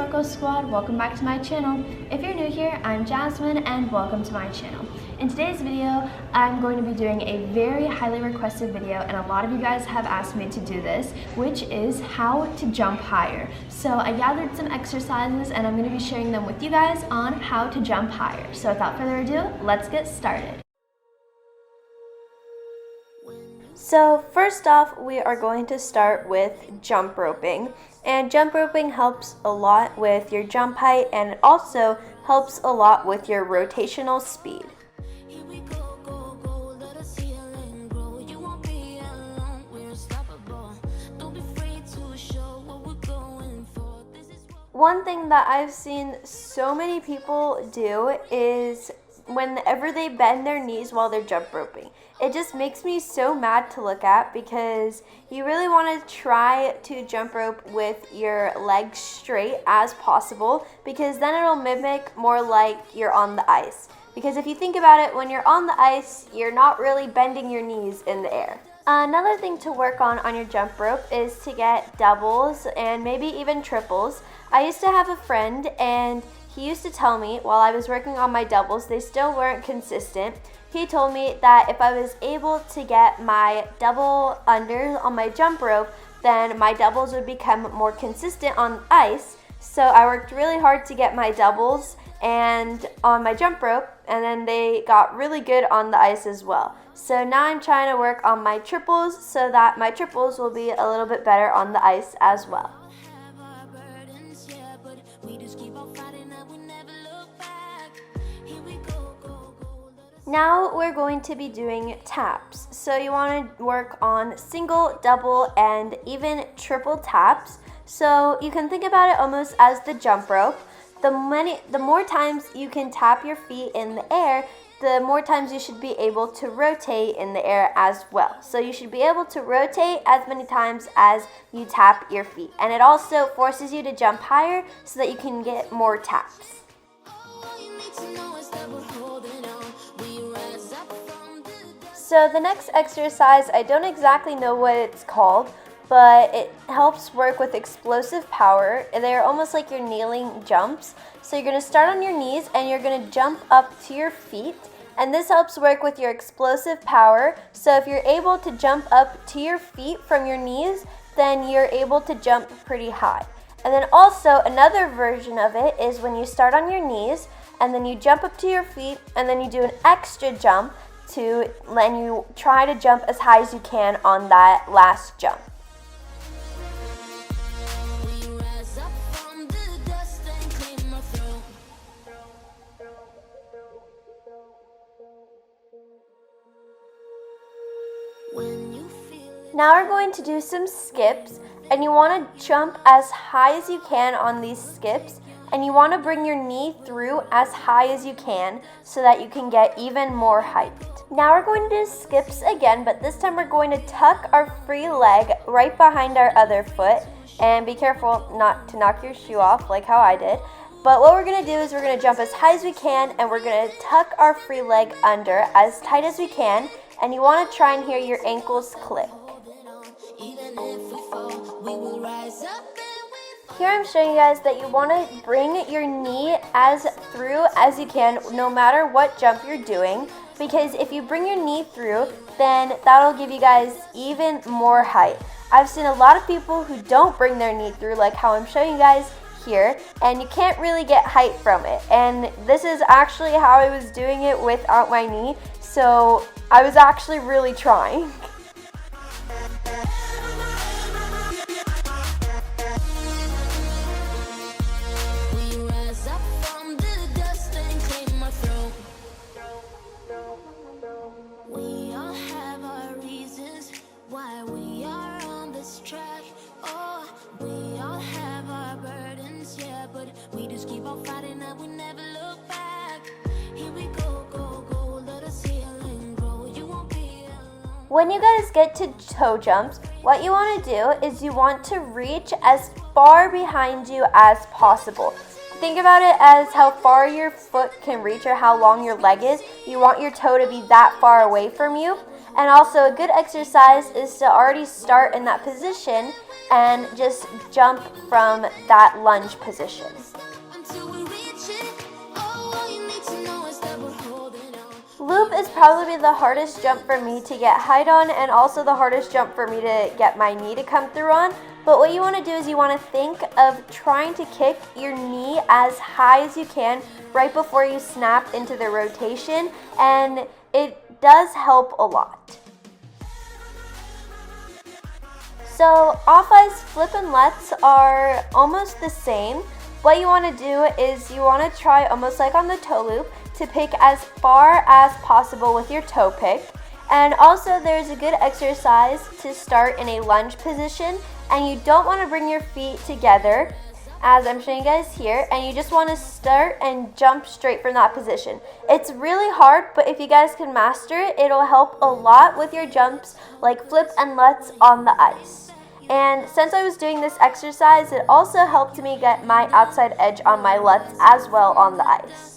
Coco Squad, welcome back to my channel. If you're new here, I'm Jasmine and welcome to my channel. In today's video, I'm going to be doing a very highly requested video, and a lot of you guys have asked me to do this, which is how to jump higher. So I gathered some exercises and I'm going to be sharing them with you guys on how to jump higher. So without further ado, let's get started. So first off, we are going to start with jump roping. And jump roping helps a lot with your jump height, and it also helps a lot with your rotational speed. One thing that I've seen so many people do is whenever they bend their knees while they're jump roping. It just makes me so mad to look at, because you really want to try to jump rope with your legs straight as possible, because then it'll mimic more like you're on the ice. Because if you think about it, when you're on the ice, you're not really bending your knees in the air. Another thing to work on your jump rope is to get doubles and maybe even triples. I used to have a friend, and he used to tell me while I was working on my doubles, they still weren't consistent. He told me that if I was able to get my double unders on my jump rope, then my doubles would become more consistent on ice. So I worked really hard to get my doubles and on my jump rope, and then they got really good on the ice as well. So now I'm trying to work on my triples so that my triples will be a little bit better on the ice as well. Now we're going to be doing taps. So you want to work on single, double, and even triple taps. So you can think about it almost as the jump rope. The more times you can tap your feet in the air, the more times you should be able to rotate in the air as well. So you should be able to rotate as many times as you tap your feet. And it also forces you to jump higher so that you can get more taps. So the next exercise, I don't exactly know what it's called, but it helps work with explosive power. They're almost like you're kneeling jumps. So you're going to start on your knees and you're going to jump up to your feet. And this helps work with your explosive power. So if you're able to jump up to your feet from your knees, then you're able to jump pretty high. And then also another version of it is when you start on your knees and then you jump up to your feet and then you do an extra jump and you try to jump as high as you can on that last jump. Now we're going to do some skips, and you want to jump as high as you can on these skips, and you want to bring your knee through as high as you can so that you can get even more height. Now we're going to do skips again, but this time we're going to tuck our free leg right behind our other foot, and be careful not to knock your shoe off like how I did. But what we're going to do is we're going to jump as high as we can, and we're going to tuck our free leg under as tight as we can, and you want to try and hear your ankles click. Here I'm showing you guys that you want to bring your knee as through as you can, no matter what jump you're doing, because if you bring your knee through, then that'll give you guys even more height. I've seen a lot of people who don't bring their knee through, like how I'm showing you guys here, and you can't really get height from it. And this is actually how I was doing it without my knee, so I was actually really trying. When you guys get to toe jumps, what you want to do is you want to reach as far behind you as possible. think about it as how far your foot can reach or how long your leg is. You want your toe to be that far away from you. And also a good exercise is to already start in that position and just jump from that lunge position. Loop is probably the hardest jump for me to get height on, and also the hardest jump for me to get my knee to come through on. But what you want to do is you want to think of trying to kick your knee as high as you can right before you snap into the rotation, and it does help a lot. So off-ice flip and lets are almost the same. What you want to do is you want to try, almost like on the toe loop, to pick as far as possible with your toe pick. And also there's a good exercise to start in a lunge position, and you don't want to bring your feet together as I'm showing you guys here, and you just want to start and jump straight from that position. It's really hard, but if you guys can master it, it'll help a lot with your jumps like flip and lets on the ice. And since I was doing this exercise, it also helped me get my outside edge on my lets as well on the ice.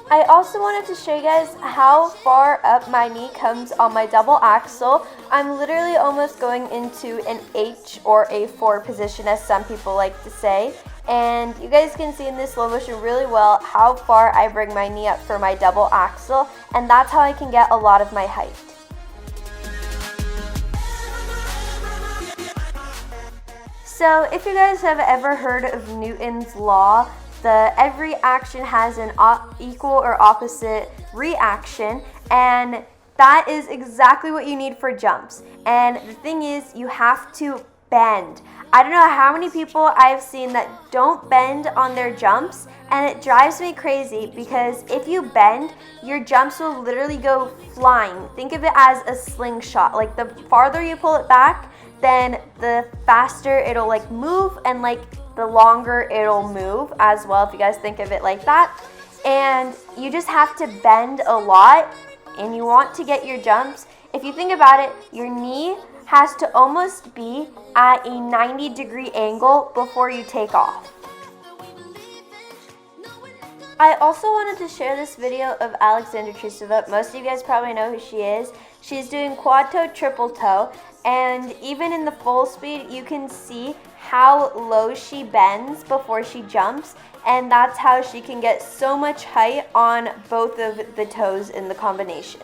I also wanted to show you guys how far up my knee comes on my double axel. I'm literally almost going into an H or a 4 position, as some people like to say. And you guys can see in this slow motion really well how far I bring my knee up for my double axel, and that's how I can get a lot of my height. So if you guys have ever heard of Newton's law, every action has an equal or opposite reaction, and that is exactly what you need for jumps. And the thing is, you have to bend. I don't know how many people I've seen that don't bend on their jumps, and it drives me crazy because if you bend, your jumps will literally go flying. Think of it as a slingshot. Like the farther you pull it back, then the faster it'll like move, and like the longer it'll move as well, if you guys think of it like that. And you just have to bend a lot, and you want to get your jumps. If you think about it, your knee has to almost be at a 90-degree angle before you take off. I also wanted to share this video of Alexandra Trusova. Most of you guys probably know who she is. She's doing quad toe, triple toe, and even in the full speed, you can see how low she bends before she jumps, and that's how she can get so much height on both of the toes in the combination.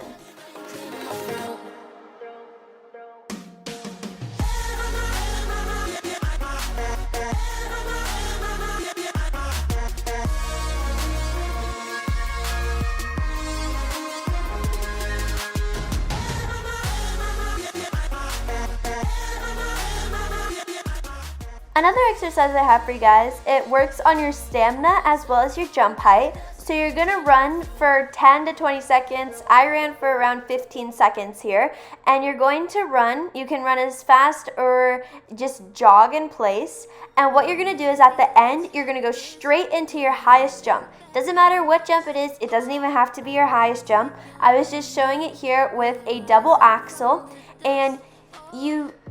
Another exercise I have for you guys, it works on your stamina as well as your jump height. So you're gonna run for 10 to 20 seconds. I ran for around 15 seconds here. And you're going to run, you can run as fast or just jog in place. And what you're gonna do is at the end, you're gonna go straight into your highest jump. Doesn't matter what jump it is, it doesn't even have to be your highest jump. I was just showing it here with a double axel, and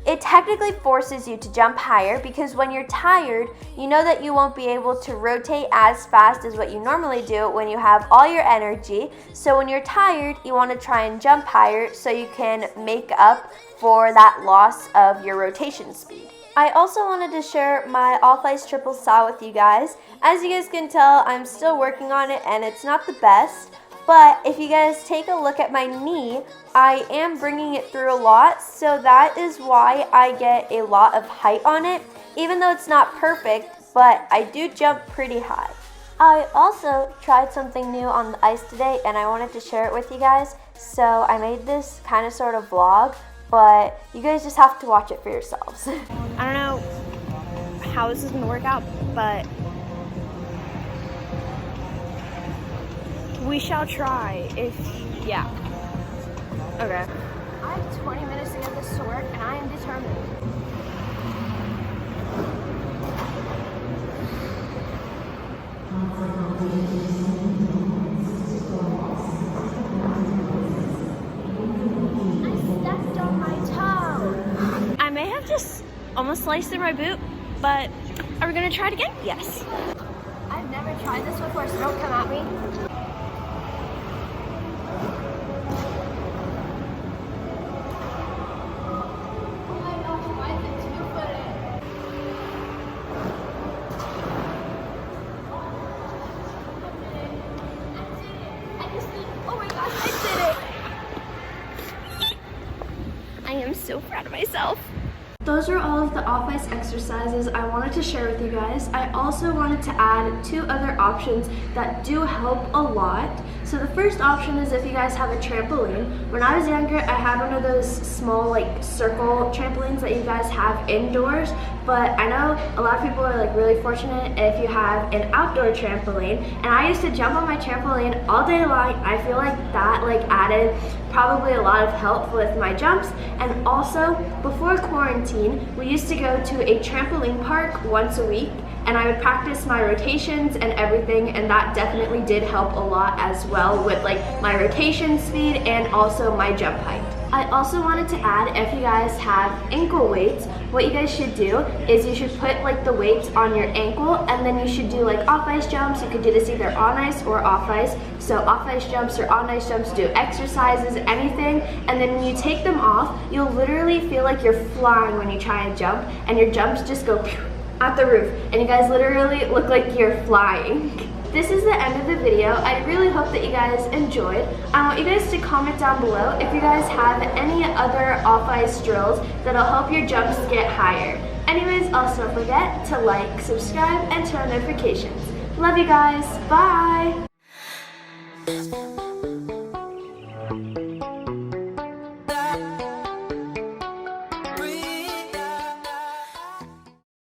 it technically forces you to jump higher because when you're tired, you know that you won't be able to rotate as fast as what you normally do when you have all your energy. So when you're tired, you want to try and jump higher so you can make up for that loss of your rotation speed. I also wanted to share my off-ice triple saw with you guys. As you guys can tell, I'm still working on it and it's not the best. But if you guys take a look at my knee, I am bringing it through a lot, so that is why I get a lot of height on it, even though it's not perfect, but I do jump pretty high. I also tried something new on the ice today, and I wanted to share it with you guys, so I made this kind of sort of vlog, but you guys just have to watch it for yourselves. I don't know how this is going to work out, but We shall try if, yeah. Okay. I have 20 minutes to get this to work, and I am determined. I stepped on my toe. I may have just almost sliced through my boot, but are we gonna try it again? Yes. I've never tried this before, so don't come at me. Oh my gosh, why is it 2-footed? Oh my gosh, I did it! I am so proud of myself. Those are all of the off-ice exercises I wanted to share with you guys. I also wanted to add 2 other options that do help a lot. So the first option is if you guys have a trampoline. When I was younger, I had one of those small like circle trampolines that you guys have indoors, but I know a lot of people are like really fortunate if you have an outdoor trampoline, and I used to jump on my trampoline all day long. I feel like that like added probably a lot of help with my jumps. And also before quarantine, we used to go to a trampoline park once a week, and I would practice my rotations and everything, and that definitely did help a lot as well with like my rotation speed and also my jump height. I also wanted to add, if you guys have ankle weights, what you guys should do is you should put like the weights on your ankle, and then you should do like off-ice jumps. You could do this either on ice or off-ice. So off-ice jumps or on-ice jumps, do exercises, anything, and then when you take them off, you'll literally feel like you're flying when you try and jump, and your jumps just go at the roof, and you guys literally look like you're flying. This is the end of the video. I really hope that you guys enjoyed. I want you guys to comment down below if you guys have any other off-ice drills that'll help your jumps get higher. Anyways, also don't forget to like, subscribe, and turn on notifications. Love you guys. Bye!